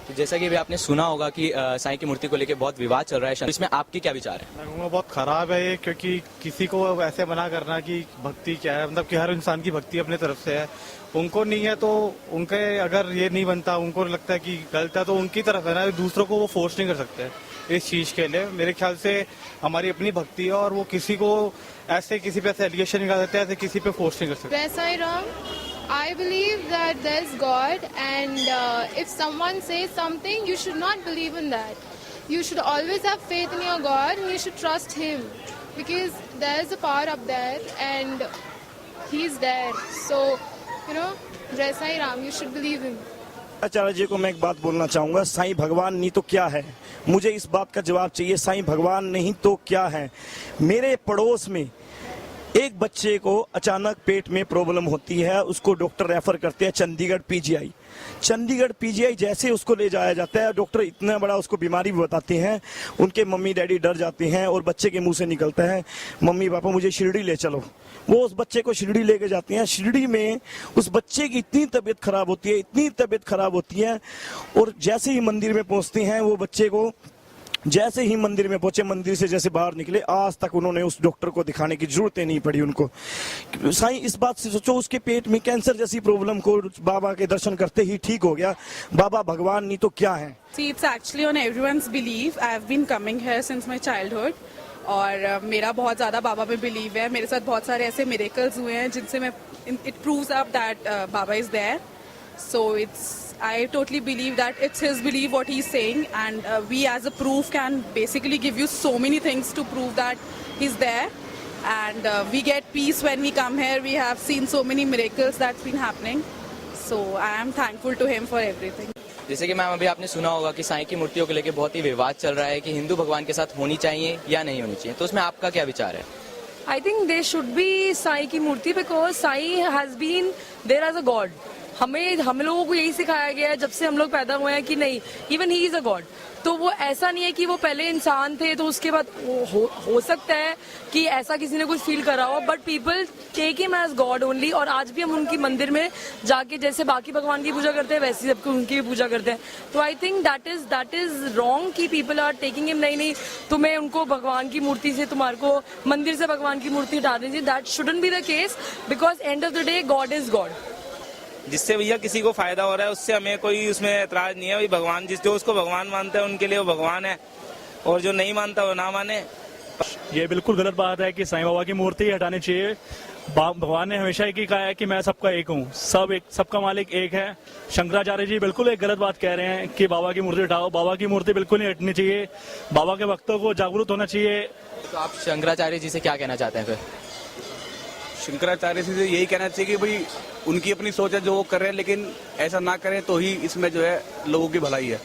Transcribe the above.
तो जैसा कि अभी आपने सुना होगा कि साईं की मूर्ति को लेकर बहुत विवाद चल रहा है, इसमें आपके क्या विचार है? मैं कहूँगा बहुत खराब है ये, क्योंकि किसी को ऐसे मना करना कि भक्ति क्या है, मतलब कि हर इंसान की भक्ति अपने तरफ से है, उनको नहीं है तो उनके अगर ये नहीं बनता, उनको लगता है कि गलत है तो उनकी तरफ है ना, दूसरों को वो फोर्स नहीं कर सकते इस चीज के लिए। मेरे ख्याल से हमारी अपनी भक्ति है और वो किसी को ऐसे किसी पे ऐसे एलिगेशन निकाल देते हैं, ऐसे किसी पे फोर्स नहीं कर सकते। Sai Ram, I believe that there's God, and if someone says something, you should not believe in that. You should always have faith in your God, and you should trust Him, because there's a power up there, and He's there. So, Jai Sai Ram, you should believe Him. आचार्य जी को मैं एक बात बोलना चाहूंगा, साईं भगवान नहीं तो क्या है, मुझे इस बात का जवाब चाहिए। साईं भगवान नहीं तो क्या है। मेरे पड़ोस में एक बच्चे को अचानक पेट में प्रॉब्लम होती है, उसको डॉक्टर रेफर करते हैं चंडीगढ़ पीजीआई। चंडीगढ़ पीजीआई जैसे उसको ले जाया जाता है, डॉक्टर इतना बड़ा उसको बीमारी भी बताते हैं, उनके मम्मी डैडी डर जाते हैं और बच्चे के मुंह से निकलता है, मम्मी पापा मुझे शिरडी ले चलो। वो उस बच्चे को शिरडी लेके जाते हैं। शिरडी में उस बच्चे की इतनी तबीयत खराब होती है, इतनी तबीयत खराब होती है, और जैसे ही मंदिर में पहुंचते हैं, वो बच्चे को जैसे ही मंदिर में पहुंचे, मंदिर से जैसे बाहर निकले, आज तक उन्होंने उस डॉक्टर को दिखाने की जरूरत नहीं पड़ी उनको। साईं इस बात से सोचो, उसके पेट में कैंसर जैसी प्रॉब्लम को बाबा के दर्शन करते ही ठीक हो गया। बाबा भगवान नहीं तो क्या है। See, it's actually on everyone's belief. I have been coming here since my childhood. और मेरा बहुत ज़्यादा बाबा पे बिलीव है। मेरे साथ बहुत सारे ऐसे मिरेकल्स हुए हैं जिनसे मैं it proves up that Baba is there. So I totally believe that it's his belief what he's saying, and we as a proof can basically give you so many things to prove that he's there, and we get peace when we come here. We have seen so many miracles that's been happening, so I am thankful to him for everything. जैसे कि ma'am अभी आपने सुना होगा कि साईं की मूर्तियों को लेकर बहुत ही विवाद चल रहा है कि हिंदू भगवान के साथ होनी चाहिए या नहीं होनी चाहिए, तो उसमें आपका क्या विचार है? I think there should be Sai की मूर्ति, because Sai has been there as a god. हम लोगों को यही सिखाया गया है जब से हम लोग पैदा हुए हैं कि नहीं, even he is a God. तो वो ऐसा नहीं है कि वो पहले इंसान थे तो उसके बाद हो सकता है कि ऐसा किसी ने कुछ फील करा हो, but people take him as god only. और आज भी हम उनकी मंदिर में जाके जैसे बाकी भगवान की पूजा करते हैं, वैसे सबको उनकी भी पूजा करते हैं। तो I think that is wrong कि पीपल आर टेकिंग हिम, नहीं तुम्हें उनको भगवान की मूर्ति से, तुम्हारे को मंदिर से भगवान की मूर्ति हटा दीजिए। That shouldn't be the case, because end of the day God is God. जिससे भैया किसी को फायदा हो रहा है उससे हमें कोई उसमें एतराज नहीं है। भाई भगवान जो उसको भगवान मानता है उनके लिए वो भगवान है, और जो नहीं मानता वो ना माने। ये बिल्कुल गलत बात है कि साईं बाबा की मूर्ति हटानी चाहिए। भगवान ने हमेशा एक ही कहा है कि मैं सबका एक हूँ, सबका मालिक एक है। शंकराचार्य जी बिल्कुल एक गलत बात कह रहे हैं कि बाबा की मूर्ति हटाओ। बाबा की मूर्ति बिल्कुल नहीं हटनी चाहिए। बाबा के भक्तों को जागरूक होना चाहिए। तो आप शंकराचार्य जी से क्या कहना चाहते हैं? फिर शंकराचार्य से यही कहना चाहिए कि भाई उनकी अपनी सोच है जो वो कर रहे हैं, लेकिन ऐसा ना करें तो ही इसमें जो है लोगों की भलाई है।